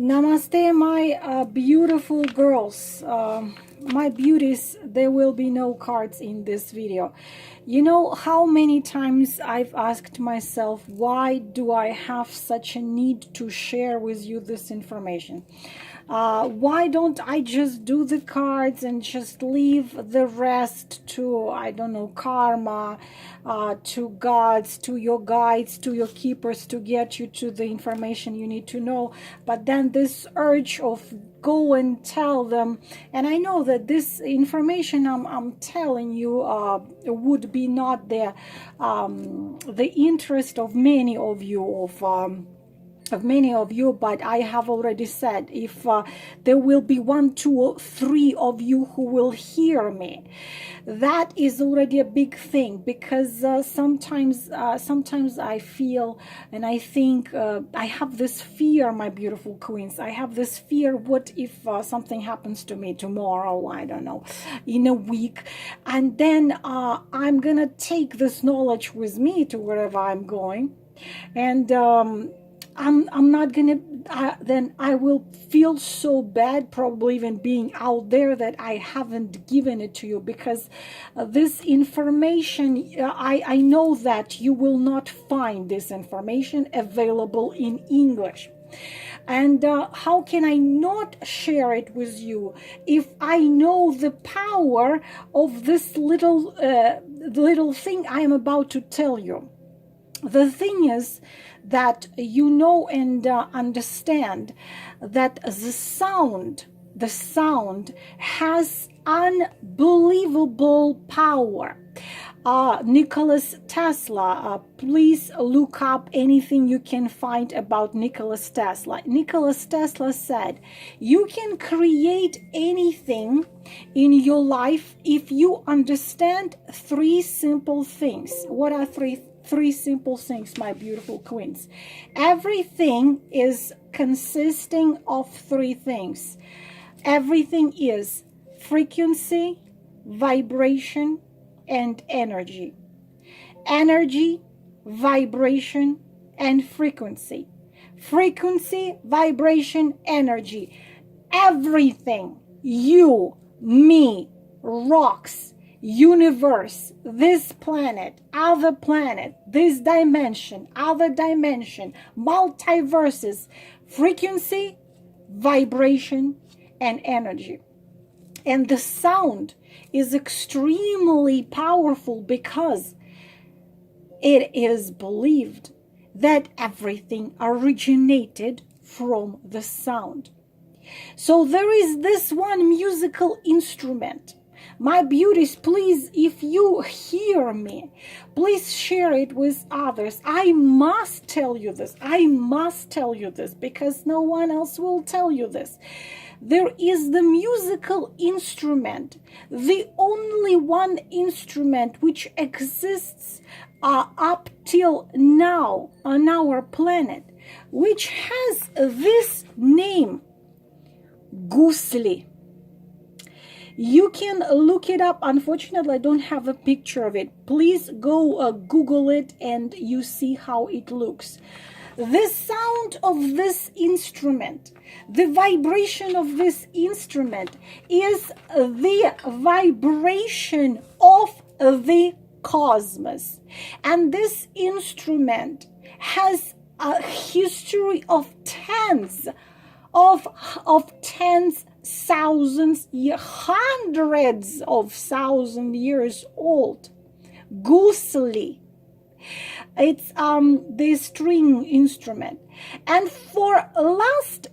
Namaste, my beautiful girls, my beauties. There will be no cards in this video. You know how many times I've asked myself, why do I have such a need to share with you this information? Why don't I just do the cards and just leave the rest to, I don't know, karma, to gods, to your guides, to your keepers, to get you to the information you need to know? But then this urge of go and tell them, and I know that this information I'm telling you would be not the interest of many of you, but I have already said, if there will be 1, 2, or 3 of you who will hear me, that is already a big thing, because sometimes I feel and I think I have this fear, my beautiful queens. I have this fear, what if something happens to me tomorrow, I don't know, in a week, and then I'm gonna take this knowledge with me to wherever I'm going, and I'm not gonna, then I will feel so bad, probably even being out there, that I haven't given it to you, because this information, I know that you will not find this information available in English. And how can I not share it with you if I know the power of this little thing I am about to tell you? The thing is that you know and understand that the sound has unbelievable power. Nicholas Tesla, please look up anything you can find about Nicholas Tesla. Nicholas Tesla said, you can create anything in your life if you understand 3 simple things. What are three simple things, my beautiful queens? Everything is consisting of 3 things. Everything is frequency, vibration, and energy. Energy, vibration, and frequency. Frequency, vibration, energy. Everything, you, me, rocks, universe, this planet, other planet, this dimension, other dimension, multiverses, frequency, vibration, and energy. And the sound is extremely powerful, because it is believed that everything originated from the sound. So there is this one musical instrument. My beauties, please, if you hear me, please share it with others. I must tell you this. I must tell you this, because no one else will tell you this. There is the musical instrument, the only one instrument which exists up till now on our planet, which has this name, Gusli. You can look it up. Unfortunately, I don't have a picture of it. Please go Google it and you see how it looks. The sound of this instrument, the vibration of this instrument, is the vibration of the cosmos. And this instrument has a history of tens of thousands, hundreds of thousand years old. Gusli. It's the string instrument, and for last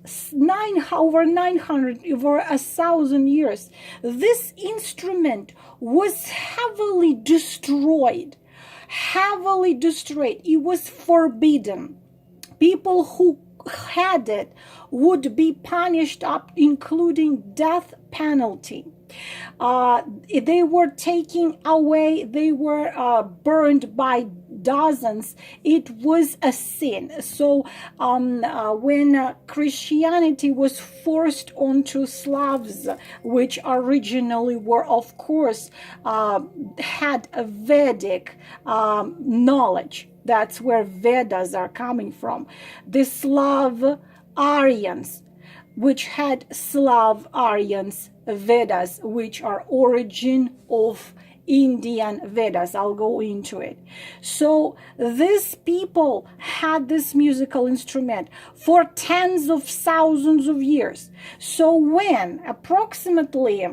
over 1,000 years, this instrument was heavily destroyed. It was forbidden. People who had it would be punished up, including death penalty. They were taken away, they were burned by dozens. It was a sin. So when Christianity was forced onto Slavs, which originally were, of course, had a Vedic knowledge. That's where Vedas are coming from. The Slav Aryans which had Slav Aryans Vedas, which are origin of Indian Vedas. I'll go into it. So these people had this musical instrument for tens of thousands of years. So when approximately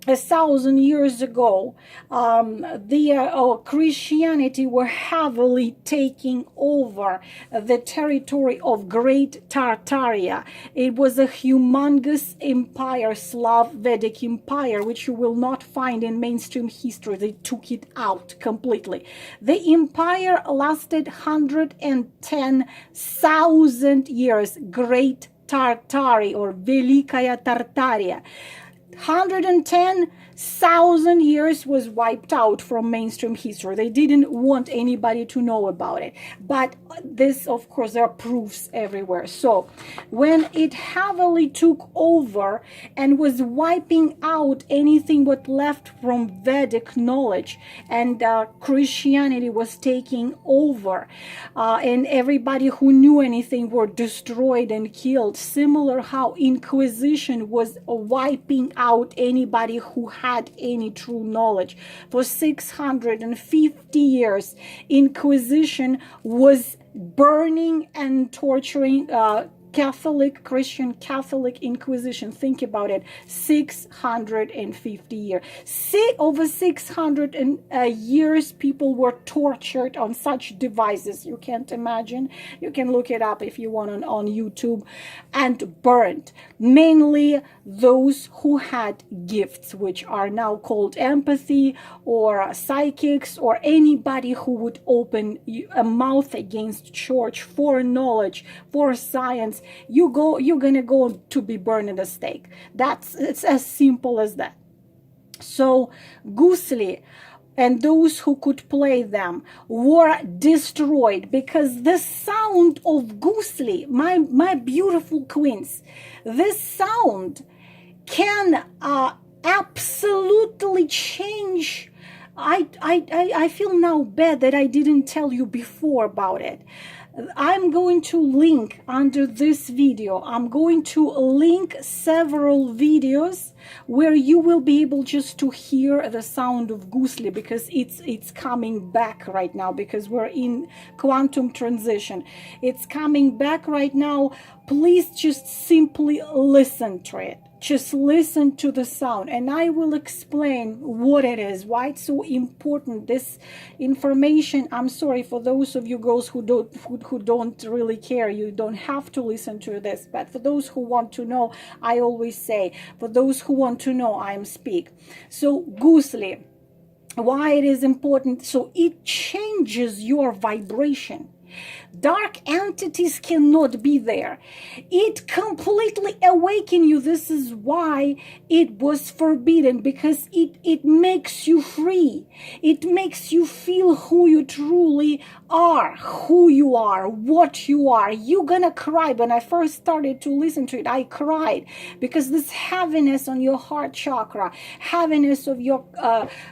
1,000 years ago, Christianity were heavily taking over the territory of Great Tartaria. It was a humongous empire, Slav Vedic empire, which you will not find in mainstream history. They took it out completely. The empire lasted 110,000 years. Great Tartary or Velikaya Tartaria. 110,000 years was wiped out from mainstream history. They didn't want anybody to know about it. But this, of course, there are proofs everywhere. So when it heavily took over and was wiping out anything what left from Vedic knowledge, and Christianity was taking over, and everybody who knew anything were destroyed and killed, similar how Inquisition was wiping out anybody who had any true knowledge. For 650 years, Inquisition was burning and torturing Christian Catholic Inquisition. Think about it. 650 years. Over 600 years, people were tortured on such devices. You can't imagine. You can look it up if you want on YouTube. And burned. Mainly those who had gifts, which are now called empathy or psychics, or anybody who would open a mouth against church for knowledge, for science. You're gonna go to be burned at the stake. It's as simple as that. So Gusli and those who could play them were destroyed, because the sound of Gusli, my beautiful queens, this sound can absolutely change. I feel now bad that I didn't tell you before about it. I'm going to link under this video. I'm going to link several videos where you will be able just to hear the sound of Gusli, because it's coming back right now, because we're in quantum transition. It's coming back right now. Please just simply listen to it. Just listen to the sound, and I will explain what it is, why it's so important. This information, I'm sorry for those of you girls who don't really care. You don't have to listen to this, but for those who want to know, I always say, for those who want to know, I am speak. So Gusli, why it is important? So it changes your vibration. Dark entities cannot be there. It completely awakens you. This is why it was forbidden, because it makes you free. It makes you feel who you truly are, what you are. You're gonna cry. When I first started to listen to it, I cried, because this heaviness on your heart chakra, heaviness of your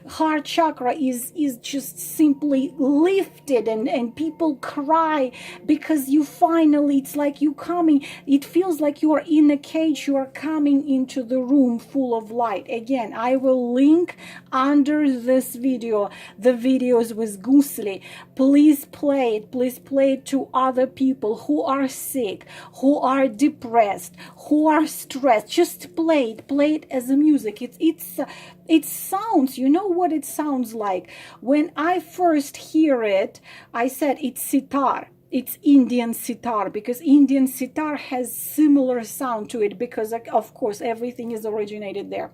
heart chakra is just simply lifted, and people cry, because you finally, it's like you coming, it feels like you are in a cage, you are coming into the room full of light. Again, I will link under this video the videos with Gusli. Please play it. Please play it to other people who are sick, who are depressed, who are stressed. Just play it as a music. It sounds, you know what it sounds like? When I first hear it, I said it's sitar. It's Indian sitar, because Indian sitar has similar sound to it, because of course everything is originated there.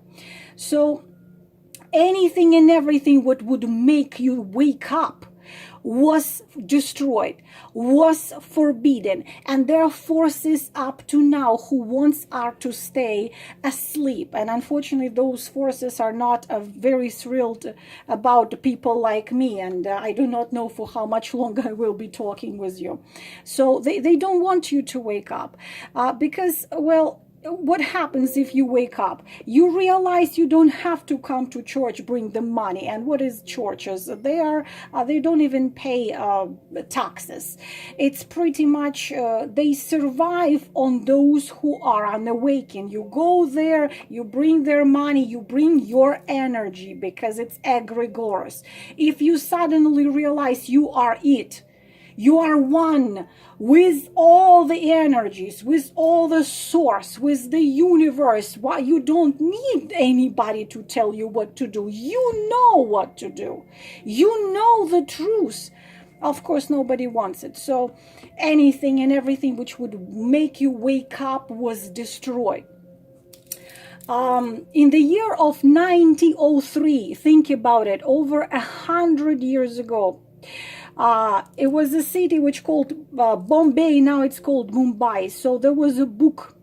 So anything and everything what would make you wake up was destroyed, was forbidden, and there are forces up to now who wants us to stay asleep. And unfortunately, those forces are not very thrilled about people like me, and I do not know for how much longer I will be talking with you. So they don't want you to wake up, because, well, what happens if you wake up? You realize you don't have to come to church, bring the money. And what is churches? They don't even pay taxes. It's pretty much they survive on those who are unawakened. You go there, you bring their money, you bring your energy, because it's egregores. If you suddenly realize you are it, you are one with all the energies, with all the source, with the universe. Why you don't need anybody to tell you what to do. You know what to do. You know the truth. Of course, nobody wants it. So anything and everything which would make you wake up was destroyed. In the year of 1903, think about it, over 100 years ago, it was a city which called Bombay. Now it's called Mumbai. So there was a book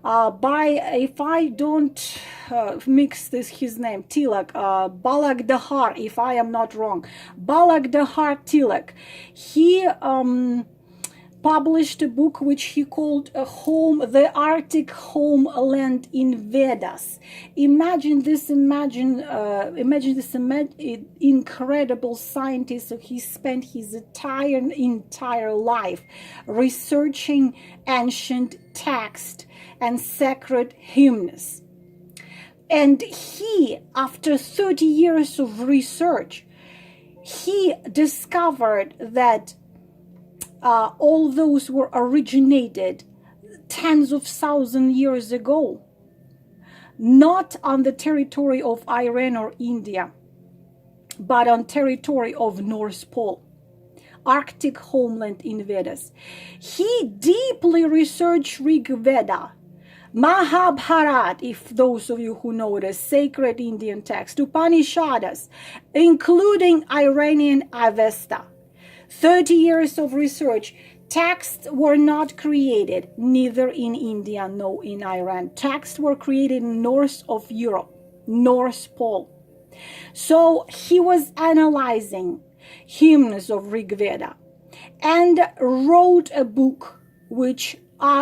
by, if I don't mix his name, Tilak, Balak Dahar, if I am not wrong, Balak Dahar Tilak. He published a book which he called the Arctic Homeland in Vedas. Imagine this incredible scientist. So he spent his entire life researching ancient text and sacred hymns. And he, after 30 years of research, he discovered that all those were originated tens of thousands years ago, not on the territory of Iran or India, but on territory of North Pole, Arctic homeland in Vedas. He deeply researched Rig Veda, Mahabharat, if those of you who know the sacred Indian text, Upanishads, including Iranian Avesta. 30 years of research. Texts were not created, neither in India nor in Iran. Texts were created north of Europe, North Pole. So he was analyzing hymns of Rig Veda and wrote a book which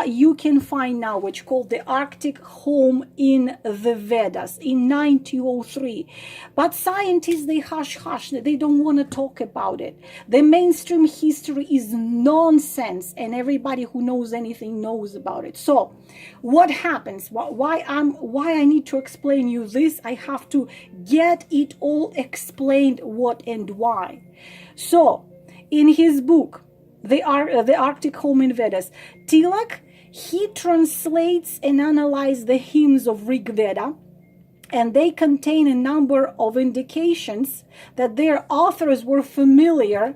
you can find now, which called the Arctic Home in the Vedas in 1903. But scientists, they hush, they don't want to talk about it. The mainstream history is nonsense, and everybody who knows anything knows about it. So what happens? Why I need to explain you this? I have to get it all explained, what and why. So in his book, the Arctic Home in Vedas, Tilak, he translates and analyzes the hymns of Rig Veda, and they contain a number of indications that their authors were familiar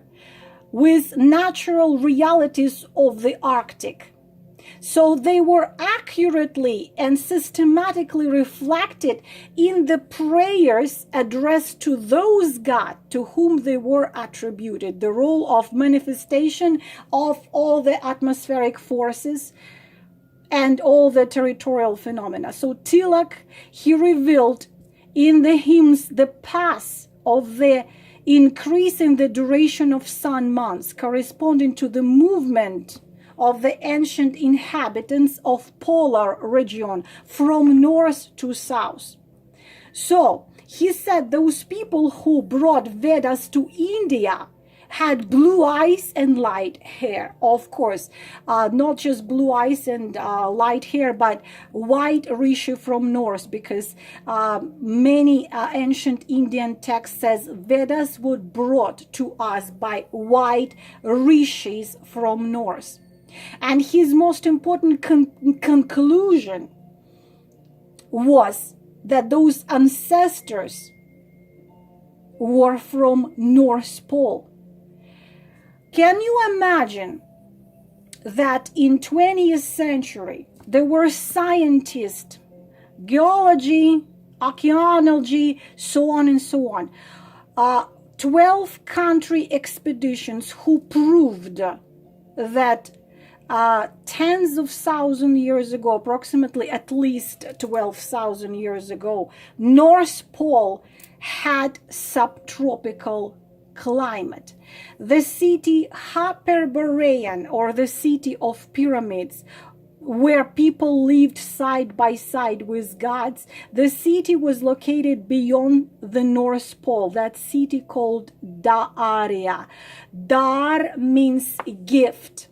with natural realities of the Arctic. So they were accurately and systematically reflected in the prayers addressed to those gods to whom they were attributed, the role of manifestation of all the atmospheric forces and all the territorial phenomena. So Tilak, he revealed in the hymns the path of the increase in the duration of sun months corresponding to the movement of the ancient inhabitants of polar region from north to south. So he said those people who brought Vedas to India had blue eyes and light hair. Of course, not just blue eyes and light hair, but white rishi from north, because many ancient Indian texts says Vedas were brought to us by white rishis from north. And his most important conclusion was that those ancestors were from North Pole. Can you imagine that in 20th century there were scientists, geology, archaeology, so on and so on, 12 country expeditions who proved that tens of thousands years ago, approximately at least 12,000 years ago, North Pole had subtropical climate. The city Hyperborean, or the city of pyramids, where people lived side by side with gods. The city was located beyond the North Pole. That city called Daaria. Dar means gift.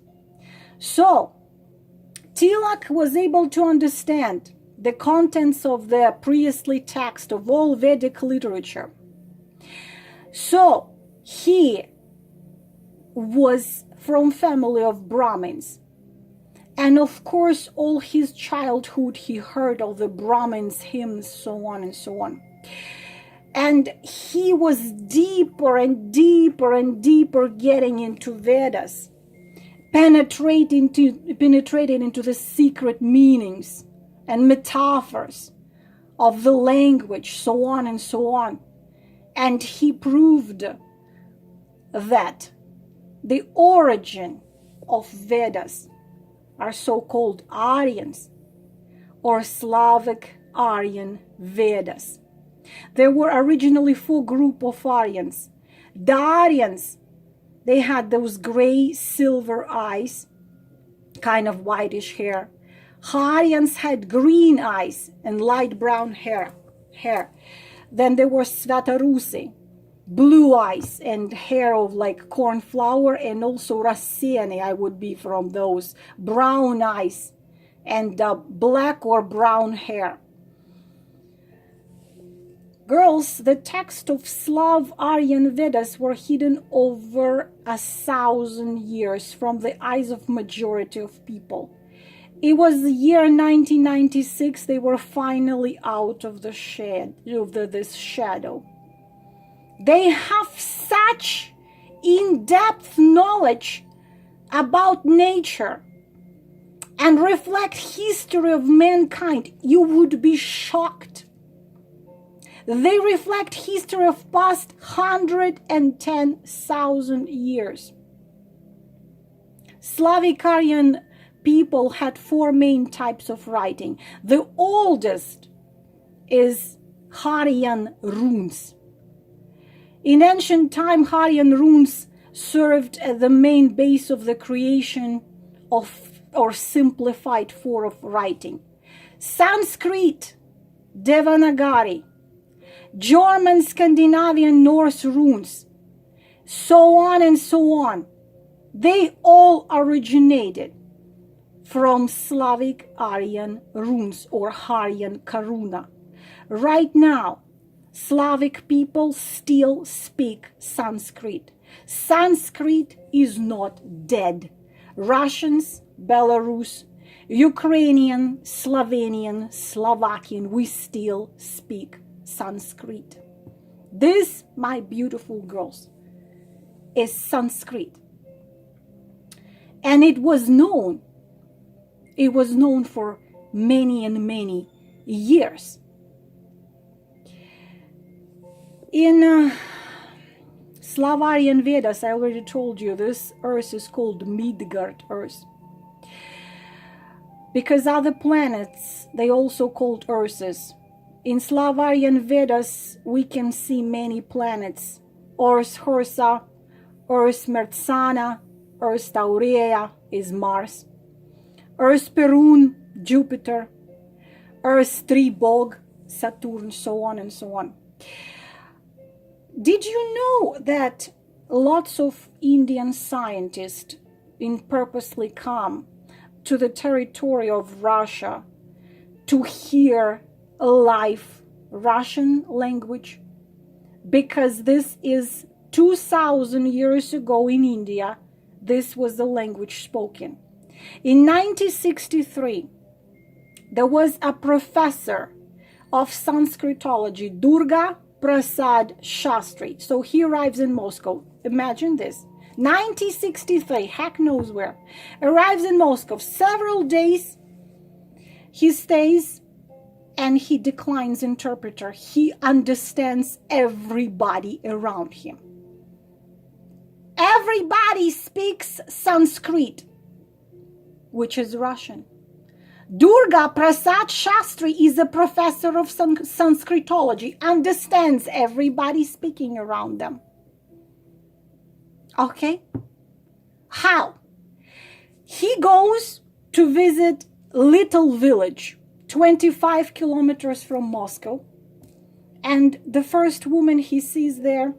So Tilak was able to understand the contents of the priestly text of all Vedic literature. So he was from family of Brahmins. And of course, all his childhood, he heard of the Brahmins, hymns, so on and so on. And he was deeper and deeper and deeper getting into Vedas, penetrating into the secret meanings and metaphors of the language, so on and so on. And he proved that the origin of Vedas are so-called Aryans or Slavic Aryan Vedas. There were originally 4 groups of Aryans. The Aryans, they had those gray silver eyes, kind of whitish hair. Aryans had green eyes and light brown hair. Then there were Svetarusi, blue eyes and hair of like corn flour, and also Rasseni, I would be from those, brown eyes and black or brown hair. Girls, the text of Slav Aryan Vedas were hidden over 1,000 years from the eyes of majority of people. It was the year 1996 they were finally out of this shadow. They have such in-depth knowledge about nature and reflect history of mankind. You would be shocked. They reflect history of past 110,000 years. Slavic Aryan people had 4 main types of writing. The oldest is Aryan runes. In ancient time, Aryan runes served as the main base of the creation of or simplified form of writing. Sanskrit, Devanagari, German, Scandinavian, Norse runes, so on and so on. They all originated from Slavic Aryan runes or Aryan Karuna. Right now, Slavic people still speak Sanskrit. Sanskrit is not dead. Russians, Belarus, Ukrainian, Slovenian, Slovakian, we still speak Sanskrit. This, my beautiful girls, is Sanskrit. And it was known for many and many years. In Slavarian Vedas, I already told you, this earth is called Midgard Earth. Because other planets, they also called Earths. In Slavarian Vedas, we can see many planets. Urs Horsa, Urs Mersana, Urs Taurea is Mars. Urs Perun, Jupiter. Urs Tribog, Saturn, so on and so on. Did you know that lots of Indian scientists purposely come to the territory of Russia to hear a live Russian language? Because this is 2,000 years ago in India, this was the language spoken. In 1963, there was a professor of Sanskritology, Durga Prasad Shastri. So he arrives in Moscow. Imagine this. 1963, heck knows where. Arrives in Moscow. Several days he stays and he declines interpreter. He understands everybody around him. Everybody speaks Sanskrit, which is Russian. Durga Prasad Shastri is a professor of Sanskritology, understands everybody speaking around them. Okay? How? He goes to visit little village, 25 kilometers from Moscow. And the first woman he sees there,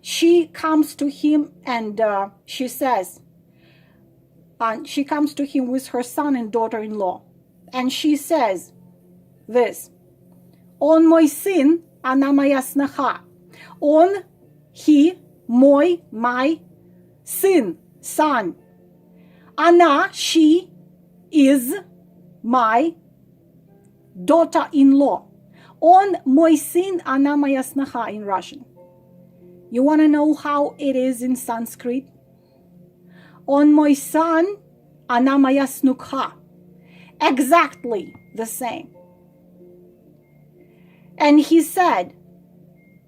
she comes to him and she says, she comes to him with her son and daughter-in-law. And she says this, "Он мой сын, она моя сноха." Он, he, мой, my, сын, son. Она, she, is my daughter-in-law. Он мой сын, она моя сноха in Russian. You want to know how it is in Sanskrit? Он мой сын, она моя снукха. Exactly the same. And he said,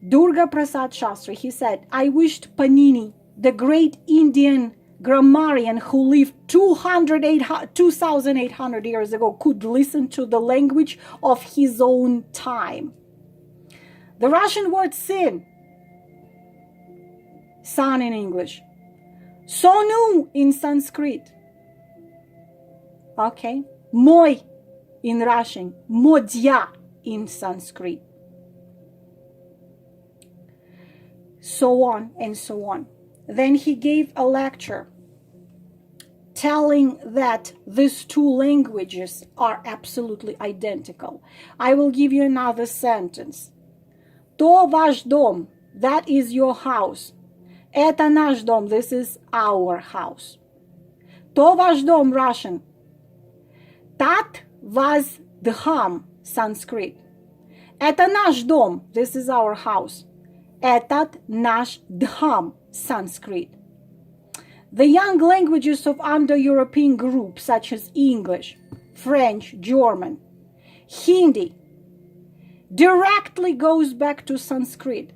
Durga Prasad Shastri, he said, I wished Panini, the great Indian grammarian who lived 2,800 years ago, could listen to the language of his own time. The Russian word sin, son in English, sonu in Sanskrit, okay, mой in Russian, modya in Sanskrit, so on and so on. Then he gave a lecture telling that these two languages are absolutely identical. I will give you another sentence. То ваш дом, that is your house. Это наш дом, this is our house. То ваш дом, Russian. That was the hum, Sanskrit. Это наш дом, this is our house. Этот наш dham, Sanskrit. The young languages of Indo-European groups such as English, French, German, Hindi directly goes back to Sanskrit.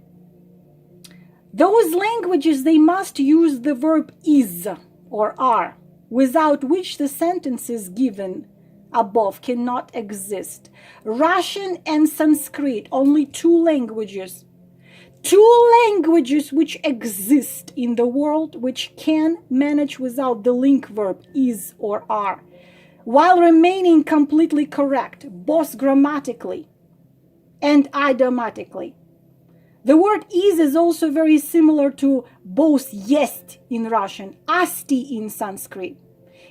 Those languages, they must use the verb is or are, without which the sentences given above cannot exist. Russian and Sanskrit, only two languages which exist in the world, which can manage without the link verb is or are, while remaining completely correct, both grammatically and idiomatically. The word is also very similar to both есть in Russian, asti in Sanskrit,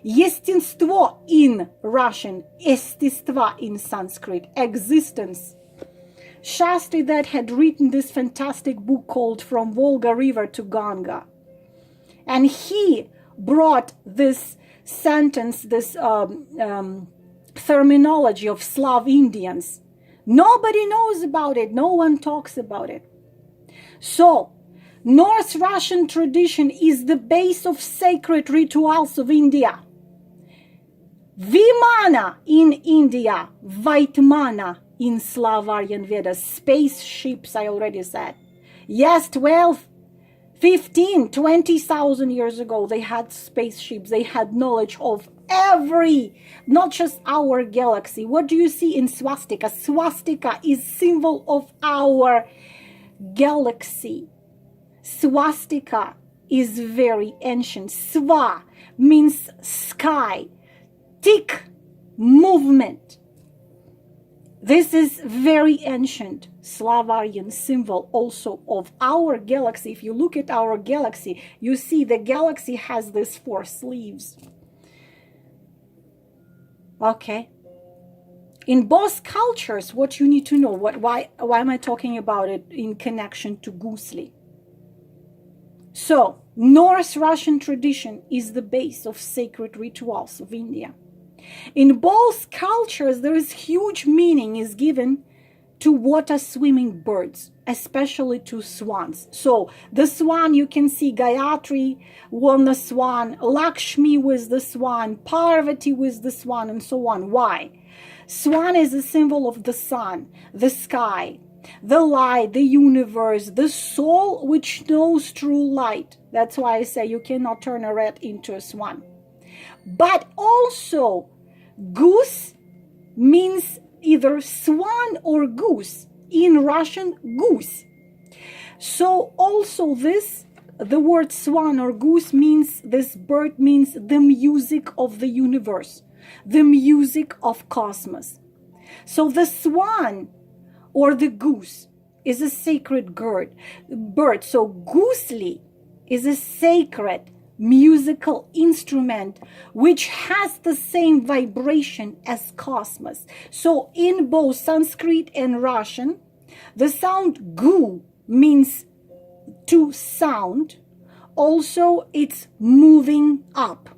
естинство in Russian, естество in Sanskrit, existence. Shastri that had written this fantastic book called From Volga River to Ganga. And he brought this sentence, this terminology of Slav Indians. Nobody knows about it. No one talks about it. So, North Russian tradition is the base of sacred rituals of India. Vimana in India, Vaitmana in Slav-Aryan Vedas, spaceships, I already said. Yes, 12, 15, 20,000 years ago, they had spaceships. They had knowledge of every, not just our galaxy. What do you see in swastika? Swastika is symbol of our galaxy. Swastika is very ancient. Sva means sky. Tik, movement. This is very ancient Slav-Aryan symbol also of our galaxy. If you look at our galaxy, you see the galaxy has these 4 sleeves. Okay. In both cultures, what you need to know, why am I talking about it in connection to Gusli? So, North Russian tradition is the base of sacred rituals of India. In both cultures, there is huge meaning is given to water swimming birds, especially to swans. So the swan, you can see Gayatri won the swan, Lakshmi with the swan, Parvati with the swan, and so on. Why? Swan is a symbol of the sun, the sky, the light, the universe, the soul which knows true light. That's why I say you cannot turn a rat into a swan. But also, goose means either swan or goose. In Russian, goose. So also the word swan or goose means, this bird means the music of the universe. the music of cosmos. So the swan or the goose is a sacred bird. So Gusli is a sacred musical instrument which has the same vibration as cosmos. So in both Sanskrit and Russian, the sound gu means to sound. Also, it's moving up,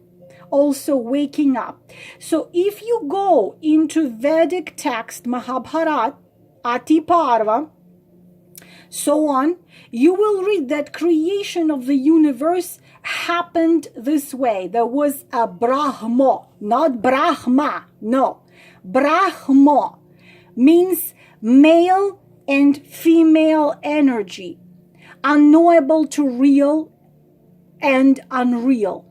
also waking up. So if you go into Vedic text, Mahabharata, Ati Parva, so on, you will read that creation of the universe happened this way. There was a Brahma, not Brahma, no. Brahma means male and female energy, unknowable to real and unreal.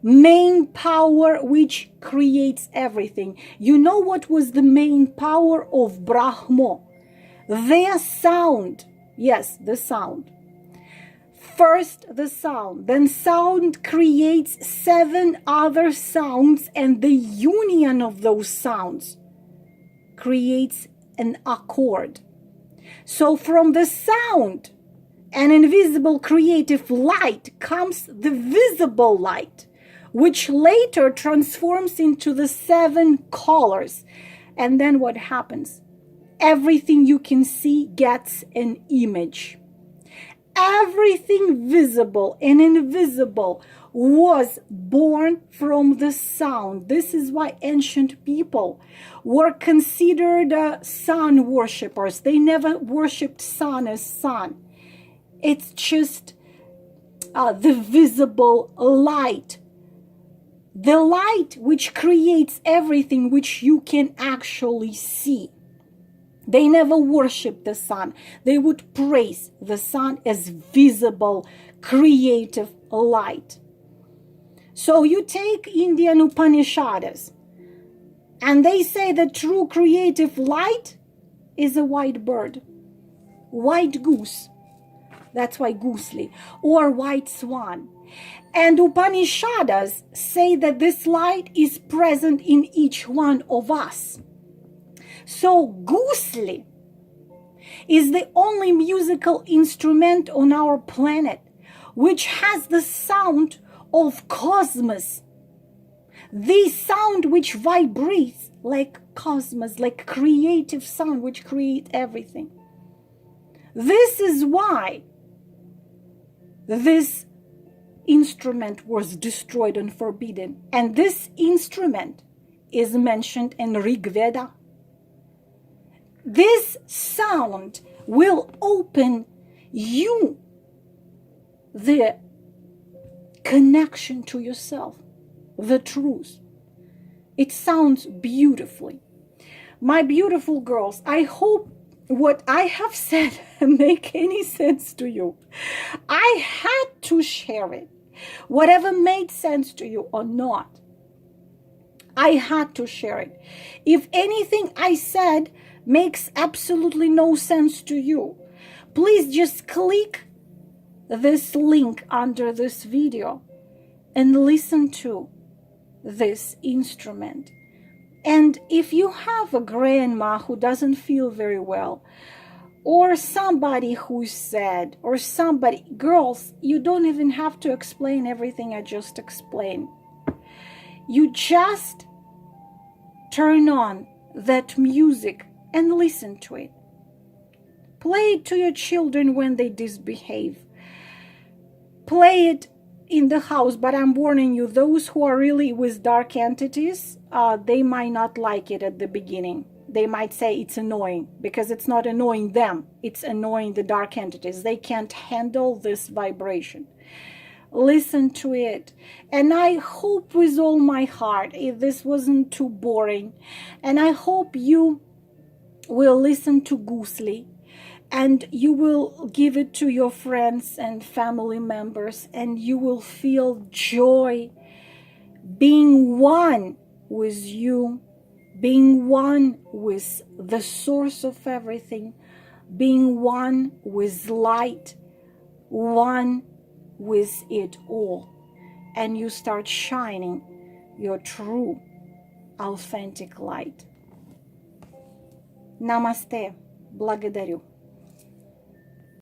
Main power which creates everything. You know what was the main power of Brahma? Their sound. Yes, the sound. First the sound, then sound creates 7 other sounds, and the union of those sounds creates an accord. So from the sound, an invisible creative light, comes the visible light, which later transforms into the 7 colors. And then what happens? Everything you can see gets an image. Everything visible and invisible was born from the sound. This is why ancient people were considered sun worshippers. They never worshipped sun as sun. It's just the visible light. The light which creates everything which you can actually see. They never worshipped the sun. They would praise the sun as visible, creative light. So you take Indian Upanishads, and they say the true creative light is a white bird, white goose. That's why Gusli, or white swan. And Upanishads say that this light is present in each one of us. So Gusli is the only musical instrument on our planet which has the sound of cosmos. The sound which vibrates like cosmos, like creative sound which creates everything. This is why this instrument was destroyed and forbidden. And this instrument is mentioned in Rig Veda. This sound will open you the connection to yourself, the truth. It sounds beautifully. My beautiful girls, I hope what I have said make any sense to you. I had to share it, whatever made sense to you or not. I had to share it. If anything I said makes absolutely no sense to you, please just click this link under this video and listen to this instrument. And if you have a grandma who doesn't feel very well, or somebody who's sad, or somebody, girls, you don't even have to explain everything I just explained. You just turn on that music and listen to it. Play it to your children when they misbehave. Play it in the house, but I'm warning you, those who are really with dark entities, they might not like it at the beginning. They might say it's annoying, because it's not annoying them. It's annoying the dark entities. They can't handle this vibration. Listen to it. And I hope with all my heart, if this wasn't too boring, and I hope you will listen to Gusli, and you will give it to your friends and family members, and you will feel joy being one with you, being one with the source of everything, being one with light, one with it all. And you start shining your true authentic light. Намасте. Благодарю.